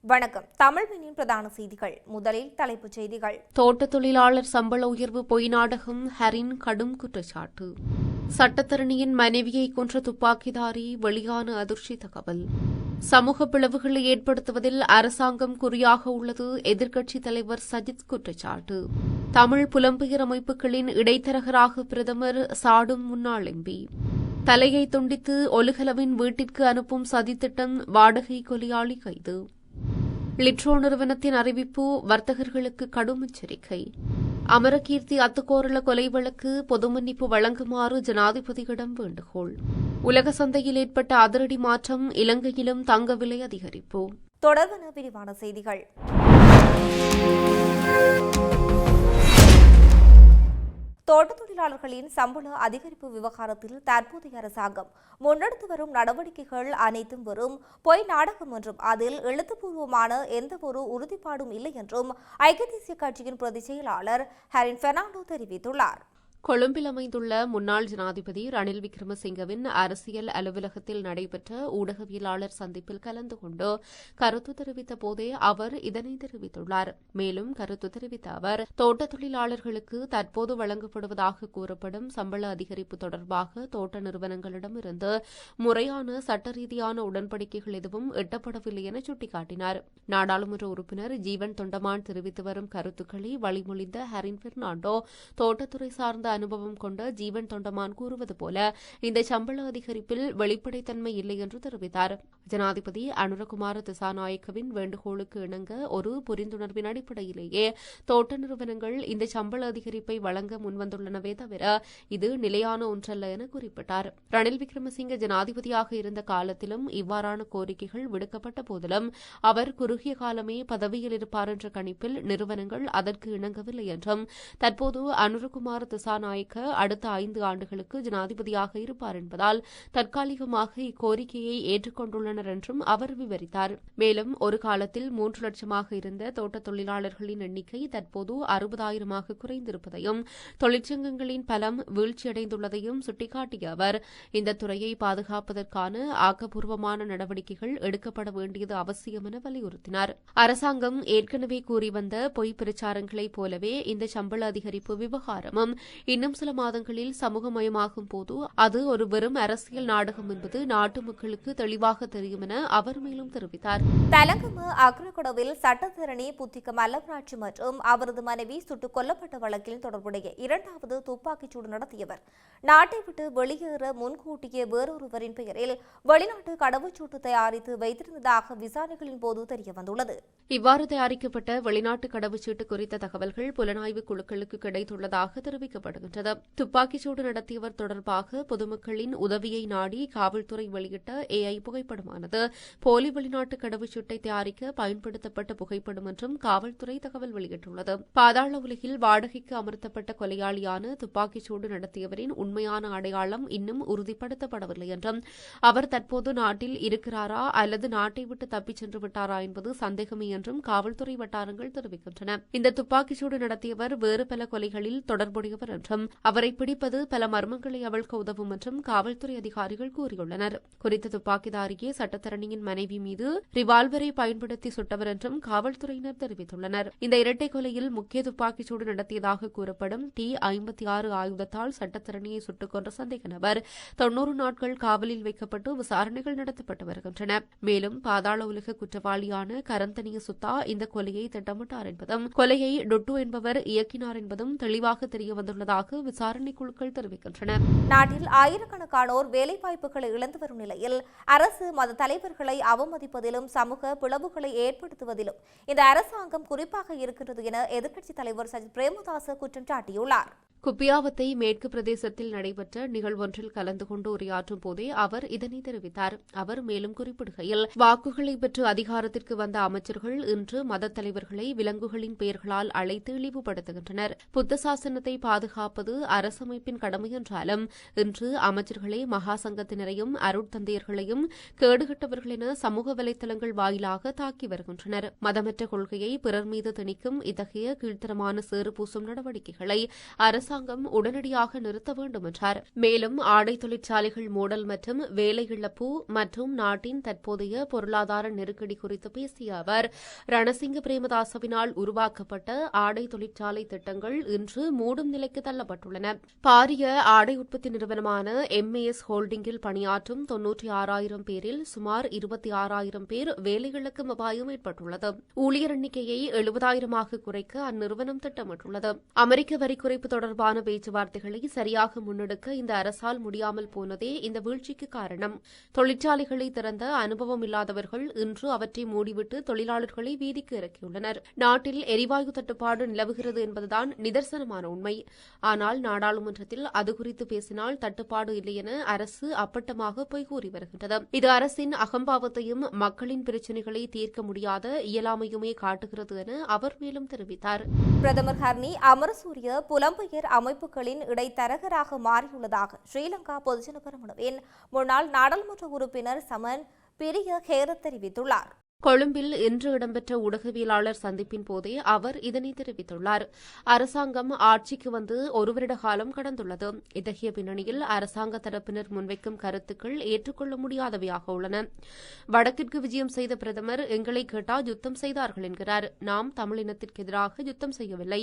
வணக்கம். தமிழ்மினின் பிரதான செய்திகள். முதலில் தலைப்புச் செய்திகள். தோட்ட தொழிலாளர் சம்பள உயர்வு பொய் நாடகம், ஹரின் கடும் குற்றச்சாட்டு. சட்டத்தரணியின் மனைவியை கொன்ற துப்பாக்கிதாரி வெளியான அதிர்ச்சி தகவல். சமூக பிளவுகளை ஏற்படுத்துவதில் அரசாங்கம் குறியாக உள்ளது, எதிர்க்கட்சித் தலைவர் சஜித் குற்றச்சாட்டு. தமிழ் புலம்பெயர் அமைப்புகளின் இடைத்தரகராக பிரதமர் சாடும் முன்னாள் எம்பி. தலையை துண்டித்து ஒலுகலவின் வீட்டிற்கு அனுப்பும் சதித்திட்டம், வாடகை கொலையாளி கைது. லிட்ரோ நிறுவனத்தின் அறிவிப்பு, வர்த்தகர்களுக்கு கடும் எச்சரிக்கை. அமரகீர்த்தி அத்துக்கோரள கொலை வழக்கு பொது மன்னிப்பு வழங்குமாறு ஜனாதிபதியிடம் வேண்டுகோள். உலக சந்தையில் ஏற்பட்ட அதிரடி மாற்றம், இலங்கையிலும் தங்க விலை அதிகரிப்பு. தொடர்பான விரிவான செய்திகள். தோட்டத் தொழிலாளர்களின் சம்பள அதிகரிப்பு விவகாரத்தில் தற்போதைய அரசாங்கம் முன்னெடுத்து வரும் நடவடிக்கைகள் அனைத்தும் வெறும் பொய் நாடகம் என்றும் அதில் எழுத்துப்பூர்வமான எந்தவொரு உறுதிப்பாடும் இல்லை என்றும் ஐக்கிய தேசிய கட்சியின் பொதுச் செயலாளர் ஹரின் பெர்னாண்டோ தெரிவித்துள்ளார். கொழும்பில் அமைந்துள்ள முன்னாள் ஜனாதிபதி ரணில் விக்ரமசிங்கவின் அரசியல் அலுவலகத்தில் நடைபெற்ற ஊடகவியலாளர் சந்திப்பில் கலந்து கொண்டு கருத்து தெரிவித்த போதே அவர் இதனை தெரிவித்துள்ளார். மேலும் கருத்து தெரிவித்த அவர், தோட்ட தொழிலாளர்களுக்கு தற்போது வழங்கப்படுவதாக கூறப்படும் சம்பள அதிகரிப்பு தொடர்பாக தோட்ட நிறுவனங்களிடமிருந்து முறையான சட்ட ரீதியான உடன்படிக்கைகள் எதுவும் எட்டப்படவில்லை என சுட்டிக்காட்டினார். நாடாளுமன்ற உறுப்பினர் ஜீவன் தொண்டமான் தெரிவித்து வரும் கருத்துக்களை வழிமொழிந்த ஹரின் பெர்னாண்டோ, தோட்டத்துறை சார்ந்த அனுபவம் கொண்ட ஜீவன் தொண்டமான் கூறுவது போல இந்த சம்பள அதிகரிப்பில் வெளிப்படைத்தன்மை இல்லை என்று தெரிவித்தார். ஜனாதிபதி அனுரகுமார திசாநாயக்கவின் வேண்டுகோளுக்கு இணங்க ஒரு புரிந்துணர்வின் அடிப்படையிலேயே தோட்ட நிறுவனங்கள் இந்த சம்பள அதிகரிப்பை வழங்க முன்வந்துள்ளனவே தவிர இது நிலையான ஒன்றல்ல என குறிப்பிட்டார். ரணில் விக்ரமசிங்க ஜனாதிபதியாக இருந்த காலத்திலும் இவ்வாறான கோரிக்கைகள் விடுக்கப்பட்ட போதிலும் அவர் குறுகிய காலமே பதவியில் இருப்பார் என்ற கணிப்பில் நிறுவனங்கள் அதற்கு இணங்கவில்லை என்றும், தற்போது அனுரகுமார திசாநாயக்க அடுத்த 5 ஆண்டுகளுக்கு ஜனாதிபதியாக இருப்பார் என்பதால் தற்காலிகமாக இக்கோரிக்கையை ஏற்றுக்கொண்டுள்ளனர் என்றும் அவர் விவரித்தார். மேலும் ஒரு காலத்தில் 3 லட்சமாக இருந்த தோட்ட தொழிலாளர்களின் எண்ணிக்கை தற்போது 60,000 குறைந்திருப்பதையும் தொழிற்சங்கங்களின் பலம் வீழ்ச்சியடைந்துள்ளதையும் சுட்டிக்காட்டிய அவர், இந்த துறையை பாதுகாப்பதற்கான ஆக்கப்பூர்வமான நடவடிக்கைகள் எடுக்கப்பட வேண்டியது அவசியம் என வலியுறுத்தினார். அரசாங்கம் ஏற்கனவே கூறி வந்த பொய் பிரச்சாரங்களைப் போலவே இந்த சம்பள அதிகரிப்பு விவகாரமும் இன்னும் சில மாதங்களில் சமூகமயமாகும் போது அது ஒரு வெறும் அரசியல் நாடகம் என்பது நாட்டு மக்களுக்கு தெளிவாக தெரியும் என அவர் மேலும் தெரிவித்தார். தலங்கம அக்ரகுடவில் சட்டத்தரணி புத்திக மல்லவராட்சி மற்றும் அவரது மனைவி சுட்டுக் கொல்லப்பட்ட வழக்கில் தொடர்புடைய 2வது துப்பாக்கிச்சூடு நடத்தியவர் நாட்டை விட்டு வெளியேற முன்கூட்டியே வேறொருவரின் பெயரில் வெளிநாட்டு கடவுச்சீட்டு தயாரித்து வைத்திருந்ததாக விசாரணைகளின் போது தெரியவந்துள்ளது. இவ்வாறு தயாரிக்கப்பட்ட வெளிநாட்டு கடவுச்சீட்டு குறித்த தகவல்கள் புலனாய்வு குழுக்களுக்கு கிடைத்துள்ளதாக தெரிவிக்கப்படுகின்றது. துப்பாக்கிச்சூடு நடத்தியவர் தொடர்பாக பொதுமக்களின் உதவியை நாடி காவல்துறை வெளியிட்ட AI புகைப்படமானது போலி வெளிநாட்டு கடவுச்சீட்டை தயாரிக்க பயன்படுத்தப்பட்ட புகைப்படம் என்றும் காவல்துறை தகவல் வெளியிட்டுள்ளது. பாதாள உலகில் வாடகைக்கு அமர்த்தப்பட்ட கொலையாளியான துப்பாக்கிச்சூடு நடத்தியவரின் உண்மையான அடையாளம் இன்னும் உறுதிப்படுத்தப்படவில்லை என்றும், அவர் தற்போது நாட்டில் இருக்கிறாரா அல்லது நாட்டை விட்டு தப்பிச் சென்று விட்டாரா என்பது சந்தேகமே என்றும் காவல்துறை வட்டாரங்கள் தெரிவிக்கின்றன. இந்த துப்பாக்கிச்சூடு நடத்தியவர் வேறு பல கொலைகளில் தொடர்புடையவர் என்றும், அவரை பிடிப்பது பல மர்மங்களை அவிழ்க்க உதவும் என்றும் காவல்துறை அதிகாரிகள் கூறியுள்ளனர். குறித்த துப்பாக்கிதாரியே சட்டத்தரணியின் மனைவி மீது ரிவால்வரை பயன்படுத்தி சுட்டவர் என்றும் காவல்துறையினர் தெரிவித்துள்ளனர். இந்த இரட்டை கொலையில் முக்கிய துப்பாக்கிச்சூடு நடத்தியதாக கூறப்படும் T-56 ஆயுதத்தால் சட்டத்தரணியை சுட்டுக் கொன்ற சந்தேக நபர் 90 நாட்கள் காவலில் வைக்கப்பட்டு விசாரணைகள் நடத்தப்பட்டு வருகின்றன. மேலும் பாதாள உலக குற்றவாளியான கரந்தனிய சுத்தா இந்த கொலையை திட்டமிட்டார் என்பதும், கொலையை டொட்டு என்பவர் இயக்கினார் என்பதும் தெளிவாக தெரிய வந்துள்ளதாக விசாரணை குழுக்கள் தெரிவிக்கின்றன. நாட்டில் ஆயிரக்கணக்கானோர் வேலைவாய்ப்புகளை இழந்து வரும் நிலையில் அரசு மத தலைவர்களை அவமதிப்பதிலும் சமூக பிளவுகளை ஏற்படுத்துவதிலும் இந்த அரசாங்கம் குறிப்பாக இருக்கிறது என எதிர்க்கட்சித் தலைவர் சஜித் பிரேமதாச குற்றம் சாட்டியுள்ளார். குப்பியாவத்தை மேற்கு பிரதேசத்தில் நடைபெற்ற நிகழ்வொன்றில் கலந்து கொண்டு உரையாற்றும் போதே அவர் இதனை தெரிவித்தார். அவர் மேலும் குறிப்பிடுகையில், வாக்குகளை பெற்று அதிகாரத்திற்கு வந்த அமைச்சர்கள் தலைவர்கள் இன்று மதத் தலைவர்களை விலங்குகளின் பெயர்களால் அழைத்து இழிவுபடுத்துகின்றனர். புத்த சாசனத்தை பாதுகாப்பது அரசமைப்பின் கடமை என்றாலும் இன்று அமைச்சர்களே மகா சங்கத்தினரையும் அருட்தந்தையர்களையும் கேடுகட்டவர்கள் என சமூக வலைதளங்கள் வாயிலாக தாக்கி வருகின்றனர். மதமற்ற கொள்கையை பிறர் மீது திணிக்கும் இத்தகைய கீழ்த்தரமான சேறு பூசும் நடவடிக்கைகளை அரசாங்கம் உடனடியாக நிறுத்த வேண்டும் என்றார். மேலும் ஆடை தொழிற்சாலைகள் மூடல் மற்றும் வேலை இழப்பு மற்றும் நாட்டின் தற்போதைய பொருளாதார நெருக்கடி குறித்து பேசிய அவர், ரணசிங்க பிரேமதாசவினால் உருவாக்கப்பட்ட ஆடை தொழிற்சாலை திட்டங்கள் இன்று மூடும் நிலைக்கு தள்ளப்பட்டுள்ளன. பாரிய ஆடை உற்பத்தி நிறுவனமான MAS ஹோல்டிங்கில் பணியாற்றும் 96,000 பேரில் சுமார் 26,000 பேர் வேலை இழக்கும் அபாயம் ஏற்பட்டுள்ளது. ஊழியர் எண்ணிக்கையை 70,000 குறைக்க அந்நிறுவனம் திட்டமிட்டுள்ளது. அமெரிக்க வரி குறைப்பு தொடர்பான பேச்சுவார்த்தைகளை சரியாக முன்னெடுக்க இந்த அரசால் முடியாமல் போனதே இந்த வீழ்ச்சிக்கு காரணம். தொழிற்சாலைகளை திறந்த அனுபவம் இல்லாதவர்கள் இன்று அவற்றை மூடிவிட்டு தொழிலாளர்களை வீதிக்கு இறக்கியுள்ளனர். நாட்டில் எரிவாயு தட்டுப்பாடு நிலவுகிறது என்பதுதான் நிதர்சனமான உண்மை. ஆனால் நாடாளுமன்றத்தில் அது குறித்து பேசினால் தட்டுப்பாடு இல்லை என அரசு அப்பட்டமாக பொய் கூறி வருகின்றது. இது அரசின் அகம்பாவத்தையும் மக்களின் பிரச்சினைகளை தீர்க்க முடியாத இயலாமையுமே காட்டுகிறது என அவர் மேலும் தெரிவித்தார். பிரதமர் ஹர்னி அமரசூரிய புலம்பெயர் அமைப்புகளின் இடைத்தரகராக மாறியுள்ளதாக ஸ்ரீலங்கா பொதுஜன பெரமுனவின் முன்னாள் நாடாளுமன்ற உறுப்பினர் சமன் பிரிய ஹேர தெரிவித்துள்ளார். கொழும்பில் இன்று இடம்பெற்ற ஊடகவியலாளர் சந்திப்பின் போதே அவர் இதனை தெரிவித்துள்ளார். அரசாங்கம் ஆட்சிக்கு வந்து ஒரு வருட காலம் கடந்துள்ளது. இத்தகைய பின்னணியில் அரசாங்க தரப்பினர் முன்வைக்கும் கருத்துக்கள் ஏற்றுக்கொள்ள முடியாதவையாக உள்ளன. வடக்கிற்கு விஜயம் செய்த பிரதமர் எங்களை கேட்டால் யுத்தம் செய்தார்கள் என்கிறார். நாம் தமிழினத்திற்கு எதிராக யுத்தம் செய்யவில்லை,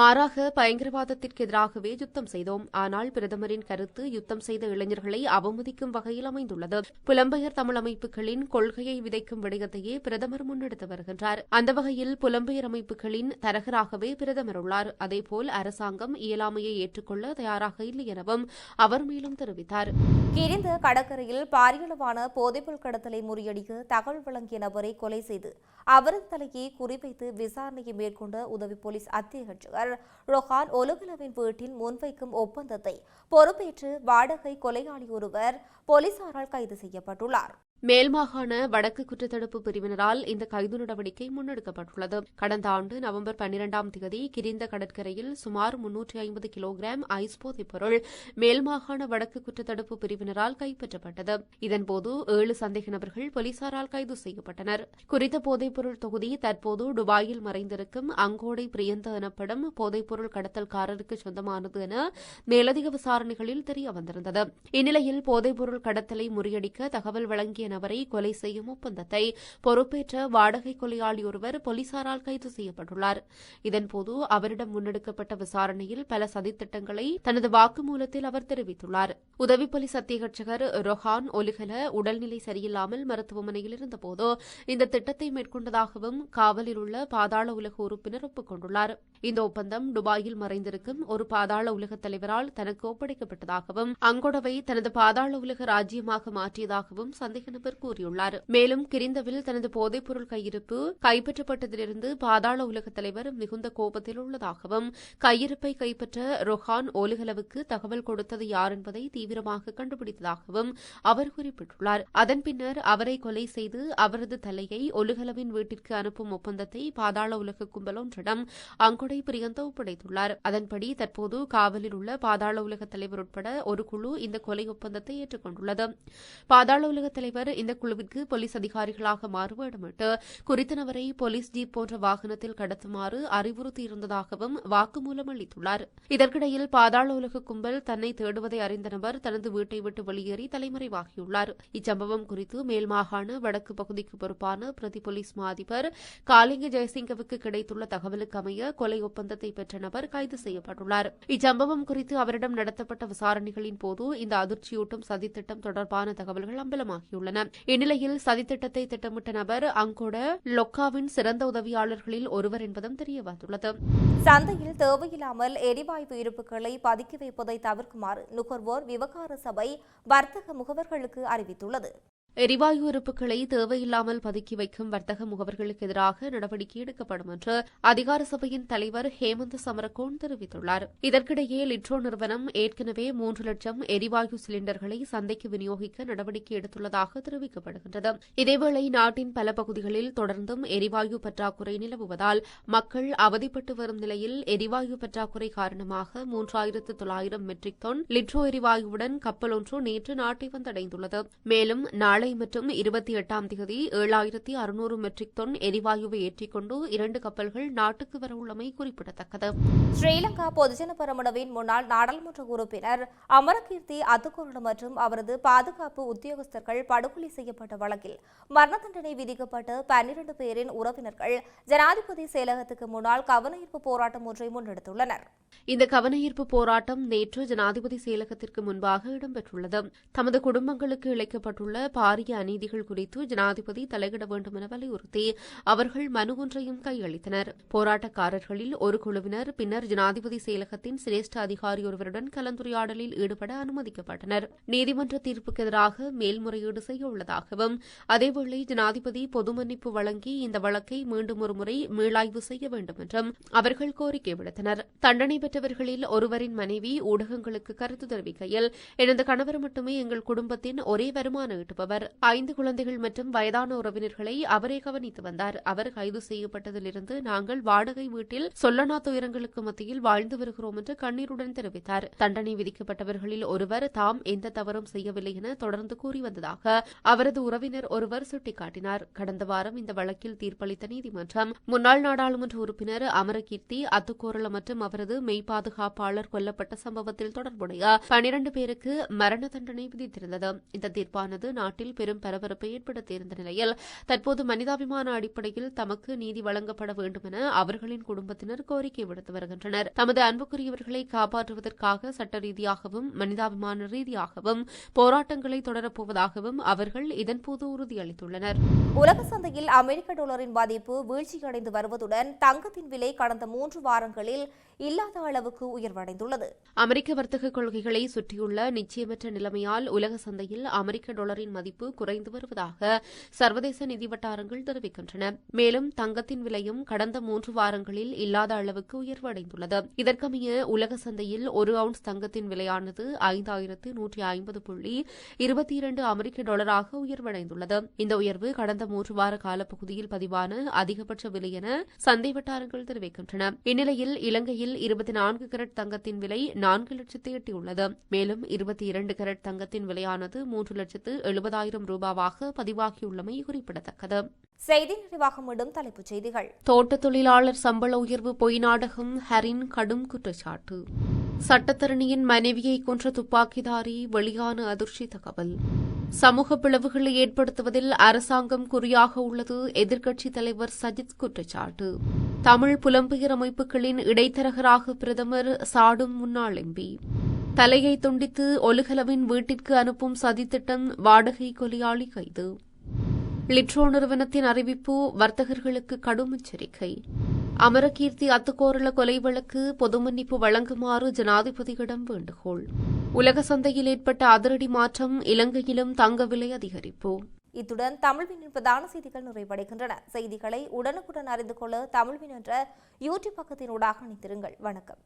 மாறாக பயங்கரவாதத்திற்கு எதிராகவே யுத்தம் செய்தோம். ஆனால் பிரதமரின் கருத்து யுத்தம் செய்த இளைஞர்களை அவமதிக்கும் வகையில் அமைந்துள்ளது. புலம்பெயர் தமிழ் அமைப்புகளின் கொள்கையை விதைக்கும் விடயத்தையே பிரதமர் முன்னெடுத்து வருகின்றார். அந்த வகையில் புலம்பெயர் அமைப்புகளின் தரகராகவே பிரதமர் உள்ளார். அதேபோல் அரசாங்கம் இயலாமையை ஏற்றுக்கொள்ள தயாராக இல்லை எனவும் அவர் மேலும் தெரிவித்தார். கிரிந்த கடற்கரையில் பாரியளவான போதைப்பொருள் கடத்தலை முறியடிக்க தகவல் வழங்கிய நபரை கொலை செய்து அவரது தலையை குறிவைத்து விசாரணையை மேற்கொண்ட உதவி போலீஸ் அத்தியட்சகர் ரொஹான் ஒலுகலவின் வீட்டில் முன்வைக்கும் ஒப்பந்தத்தை பொறுப்பேற்று வாடகை கொலையாளி ஒருவர் போலீசாரால் கைது செய்யப்பட்டுள்ளார். மேல்மாகாண வடக்கு குற்றத்தடுப்பு பிரிவினரால் இந்த கைது நடவடிக்கை முன்னெடுக்கப்பட்டுள்ளது. கடந்த ஆண்டு நவம்பர் 12ஆம் தேதி கிரிந்த கடற்கரையில் சுமார் 350 கிலோகிராம் ஐஸ் போதைப் பொருள் மேல்மாகாண வடக்கு குற்றத்தடுப்பு பிரிவினரால் கைப்பற்றப்பட்டது. இதன்போது 7 சந்தேக நபர்கள் போலீசாரால் கைது செய்யப்பட்டனர். குறித்த போதைப்பொருள் தொகுதி தற்போது துபாயில் மறைந்திருக்கும் அங்கோடை பிரியந்த எனப்படும் போதைப்பொருள் கடத்தல்காரருக்கு சொந்தமானது என மேலதிக விசாரணைகளில் தெரியவந்திருந்தது. இந்நிலையில் போதைப்பொருள் கடத்தலை முறியடிக்க தகவல் வழங்கிய நபரை கொலை செய்யும் ஒப்பந்தத்தை பொறுப்பேற்ற வாடகை கொலையாளி ஒருவர் போலீசாரால் கைது செய்யப்பட்டுள்ளார். இதன்போது அவரிடம் முன்னெடுக்கப்பட்ட விசாரணையில் பல சதித்திட்டங்களை தனது வாக்குமூலத்தில் அவர் தெரிவித்துள்ளார். உதவி போலீஸ் அத்தியட்சகர் ரொஹான் ஒலுகல உடல்நிலை சரியில்லாமல் மருத்துவமனையில் இருந்தபோது இந்த திட்டத்தை மேற்கொண்டதாகவும் காவலில் உள்ள பாதாள உலக உறுப்பினர் ஒப்புக் கொண்டுள்ளார். இந்த ஒப்பந்தம் துபாயில் மறைந்திருக்கும் ஒரு பாதாள உலக தலைவரால் தனக்கு ஒப்படைக்கப்பட்டதாகவும் அங்கொடவை தனது பாதாள உலக ராஜ்யமாக மாற்றியதாகவும் சந்தேக நபர் கூறியுள்ளார். மேலும் கிரிந்தவில் தனது போதைப்பொருள் கையிருப்பு கைப்பற்றப்பட்டதிலிருந்து பாதாள உலக தலைவர் மிகுந்த கோபத்தில் உள்ளதாகவும் கையிருப்பை கைப்பற்ற ரொஹான் ஓலுகலவுக்கு தகவல் கொடுத்தது யார் என்பதை தீவிரமாக கண்டுபிடித்ததாகவும் அவர் குறிப்பிட்டுள்ளார். அதன் பின்னர் அவரை கொலை செய்து அவரது தலையை ஒலுகலவின் வீட்டிற்கு அனுப்பும் ஒப்பந்தத்தை பாதாள உலக கும்பல் ஒன்றிடம் அங்கொடை பிரியந்த ஒப்படைத்துள்ளார். அதன்படி தற்போது காவலில் உள்ள பாதாள உலக தலைவர் உட்பட ஒரு குழு இந்த கொலை ஒப்பந்தத்தை ஏற்றுக்கொண்டுள்ளது. பாதாள உலக தலைவர் இந்த குழுவிற்கு போலீஸ் அதிகாரிகளாக மாறுவேடமிட்டு குறித்த நபரை போலீஸ் ஜீப் போன்ற வாகனத்தில் கடத்துமாறு அறிவுறுத்தியிருந்ததாகவும் வாக்குமூலம் அளித்துள்ளார். இதற்கிடையில் பாதாள உலக கும்பல் தன்னை தேடுவதை அறிந்த நபர் தனது வீட்டை விட்டு வெளியேறி தலைமறைவாகியுள்ளார். இச்சம்பவம் குறித்து மேல்மாகாண வடக்கு பகுதிக்கு பொறுப்பான பிரதி போலீஸ் மா அதிபர் காலிங்க ஜெயசிங்கவுக்கு கிடைத்துள்ள தகவலுக்கு அமைய கொலை ஒப்பந்தத்தை பெற்ற நபர் கைது செய்யப்பட்டுள்ளார். இச்சம்பவம் குறித்து அவரிடம் நடத்தப்பட்ட விசாரணைகளின் போது இந்த அதிர்ச்சியூட்டும் சதித்திட்டம் தொடர்பான தகவல்கள் அம்பலமாகியுள்ளன. இந்நிலையில் சதித்திட்டத்தை திட்டமிட்ட நபர் அங்கோட லொக்காவின் சிறந்த உதவியாளர்களில் ஒருவர் என்பதும் தெரியவந்துள்ளது. சந்தையில் தேவையில்லாமல் எரிவாயு இருப்புகளை பதுக்கி வைப்பதை தவிர்க்குமாறு நுகர்வோர் விவகார சபை வர்த்தக முகவர்களுக்கு அறிவித்துள்ளது. எரிவாயு இருப்புகளை தேவையில்லாமல் பதுக்கி வைக்கும் வர்த்தக முகவர்களுக்கு எதிராக நடவடிக்கை எடுக்கப்படும் என்று அதிகார சபையின் தலைவர் ஹேமந்த் சமரகோன் தெரிவித்துள்ளார். இதற்கிடையே லிட்ரோ நிறுவனம் ஏற்கனவே 3 லட்சம் எரிவாயு சிலிண்டர்களை சந்தைக்கு விநியோகிக்க நடவடிக்கை எடுத்துள்ளதாக தெரிவிக்கப்படுகின்றது. இதேவேளை நாட்டின் பல பகுதிகளில் தொடர்ந்தும் எரிவாயு பற்றாக்குறை நிலவுவதால் மக்கள் அவதிப்பட்டு வரும் நிலையில் எரிவாயு பற்றாக்குறை காரணமாக 3900 மெட்ரிக் டன் லிட்ரோ எரிவாயுவுடன் கப்பல் ஒன்று நேற்று நாட்டை வந்தடைந்துள்ளது. மேலும் நாளை மற்றும் 28ஆம் தேதி 7600 மெட்ரிக் டன் எரிவாயுவை ஏற்றிக்கொண்டு 2 கப்பல்கள் நாட்டுக்கு வரவுள்ளமை குறிப்பிடத்தக்கது. ஸ்ரீலங்கா பொதுஜன பெரமுனவின் முன்னாள் நாடாளுமன்ற உறுப்பினர் அமரகீர்த்தி அத்துக்கோரள மற்றும் அவரது பாதுகாப்பு உத்தியோகஸ்தர்கள் படுகொலை செய்யப்பட்ட வழக்கில் மரண தண்டனை விதிக்கப்பட்ட 12 பேரின் உறவினர்கள் ஜனாதிபதி செயலகத்துக்கு முன்னால் கவனஈர்ப்பு போராட்டம் ஒன்றை முன்னெடுத்துள்ளனர். இந்த கவனஈர்ப்பு போராட்டம் நேற்று ஜனாதிபதி செயலகத்திற்கு முன்பாக இடம்பெற்றுள்ளது. தமது குடும்பங்களுக்கு இழைக்கப்பட்டுள்ள பாரிய அநீதிகள் குறித்து ஜனாதிபதி தலையிட வேண்டும் என வலியுறுத்தி அவர்கள் மனு ஒன்றையும் கையளித்தனர். போராட்டக்காரர்களில் ஒரு குழுவினர் பின்னர் ஜனாதிபதி செயலகத்தின் சிரேஷ்ட அதிகாரி ஒருவருடன் கலந்துரையாடலில் ஈடுபட அனுமதிக்கப்பட்டனர். நீதிமன்ற தீர்ப்புக்கு எதிராக மேல்முறையீடு செய்ய உள்ளதாகவும் அதேவேளை ஜனாதிபதி பொது மன்னிப்பு வழங்கி இந்த வழக்கை மீண்டும் ஒருமுறை மீளாய்வு செய்ய வேண்டும் என்றும் அவர்கள் கோரிக்கை விடுத்தனர். தண்டனை பெற்றவர்களில் ஒருவரின் மனைவி ஊடகங்களுக்கு கருத்து தெரிவிக்கையில், எனது கணவர் மட்டுமே எங்கள் குடும்பத்தின் ஒரே வருமான ஈட்டுபவர். 5 குழந்தைகள் மற்றும் வயதான உறவினர்களை அவரே கவனித்து வந்தார். அவர் கைது செய்யப்பட்டதிலிருந்து நாங்கள் வாடகை வீட்டில் சொல்லனா துயரங்களுக்கு மத்தியில் வாழ்ந்து வருகிறோம் என்று கண்ணீருடன் தெரிவித்தார். தண்டனை விதிக்கப்பட்டவர்களில் ஒருவர் தாம் எந்த தவறும் செய்யவில்லை என தொடர்ந்து கூறி வந்ததாக அவரது உறவினர் ஒருவர் சுட்டிக்காட்டினார். கடந்த வாரம் இந்த வழக்கில் தீர்ப்பளித்த நீதிமன்றம் முன்னாள் நாடாளுமன்ற உறுப்பினர் அமரகீர்த்தி அத்துக்கோரள மற்றும் அவரது மெய்பாதுகாப்பாளர் கொல்லப்பட்ட சம்பவத்தில் தொடர்புடைய 12 பேருக்கு மரண தண்டனை விதித்திருந்தது. இந்த தீர்ப்பானது நாட்டில் பெரும் பரபரப்பை ஏற்படுத்தியிருந்த நிலையில் தற்போது மனிதாபிமான அடிப்படையில் தமக்கு நீதி வழங்கப்பட வேண்டும் என அவர்களின் குடும்பத்தினர் கோரிக்கை விடுத்து வருகின்றனர். தமது அன்புக்குரியவர்களை காப்பாற்றுவதற்காக சட்ட ரீதியாகவும் மனிதாபிமான ரீதியாகவும் போராட்டங்களை தொடரப்போவதாகவும் அவர்கள் இதன்போது உறுதியளித்துள்ளனர். உலக சந்தையில் அமெரிக்க டாலரின் மதிப்பு வீழ்ச்சியடைந்து வருவதுடன் தங்கத்தின் விலை கடந்த 3 வாரங்களில் இல்லாத அளவுக்கு உயர்வடைந்துள்ளது. அமெரிக்க வர்த்தக கொள்கைகளை சுற்றியுள்ள நிச்சயமற்ற நிலைமையால் உலக சந்தையில் அமெரிக்க டாலரின் மதிப்பு குறைந்து வருவதாக சர்வதேச நிதி வட்டாரங்கள் தெரிவிக்கின்றன. மேலும் தங்கத்தின் விலையும் கடந்த 3 வாரங்களில் இல்லாத அளவுக்கு உயர்வடைந்துள்ளது. இதற்கமைய உலக சந்தையில் 1 அவுன்ஸ் தங்கத்தின் விலையானது 5150.22 அமெரிக்க டாலராக உயர்வடைந்துள்ளது. இந்த உயர்வு கடந்த 3 வார காலப்பகுதியில் பதிவான அதிகபட்ச விலை என சந்தை வட்டாரங்கள் தெரிவிக்கின்றன. இந்நிலையில் இலங்கையில் 24 கரட் தங்கத்தின் விலை 4 லட்சத்தை எட்டியுள்ளது. மேலும் 22 கரட் தங்கத்தின் விலையானது 3,70,000 ரூபாவாக பதிவாகியுள்ளமை குறிப்பிடத்தக்கது. செய்தி நிறைவாக மீண்டும் தலைப்புச் செய்திகள். தோட்ட தொழிலாளர் சம்பள உயர்வு பொய் நாடகம், ஹரின் கடும் குற்றச்சாட்டு. சட்டத்தரணியின் மனைவியை கொன்ற துப்பாக்கிதாரி வெளியான அதிர்ச்சி தகவல். சமூக பிளவுகளை ஏற்படுத்துவதில் அரசாங்கம் குறியாக உள்ளது, எதிர்க்கட்சித் தலைவர் சஜித் குற்றச்சாட்டு. தமிழ் புலம்பெயர் அமைப்புகளின் இடைத்தரகராக பிரதமர் சாடும் முன்னாள் எம்பி. தலையை துண்டித்து ஒலுகலவின் வீட்டிற்கு அனுப்பும் சதித்திட்டம், வாடகை கொலையாளி கைது. லிட்ரோ நிறுவனத்தின் அறிவிப்பு, வர்த்தகர்களுக்கு கடும் எச்சரிக்கை. அமரகீர்த்தி அத்துக்கோரள கொலை வழக்கு பொது மன்னிப்பு வழங்குமாறு ஜனாதிபதியிடம் வேண்டுகோள். உலக சந்தையில் ஏற்பட்ட அதிரடி மாற்றம், இலங்கையிலும் தங்க விலை அதிகரிப்பு. இத்துடன் தமிழ்வினின் பிரதான செய்திகள் நிறைவடைகின்றன. செய்திகளை உடனுக்குடன் அறிந்து கொள்ள தமிழ்வின் என்ற யூடியூப் பக்கத்தினூடாக இணைந்திருங்கள். வணக்கம்.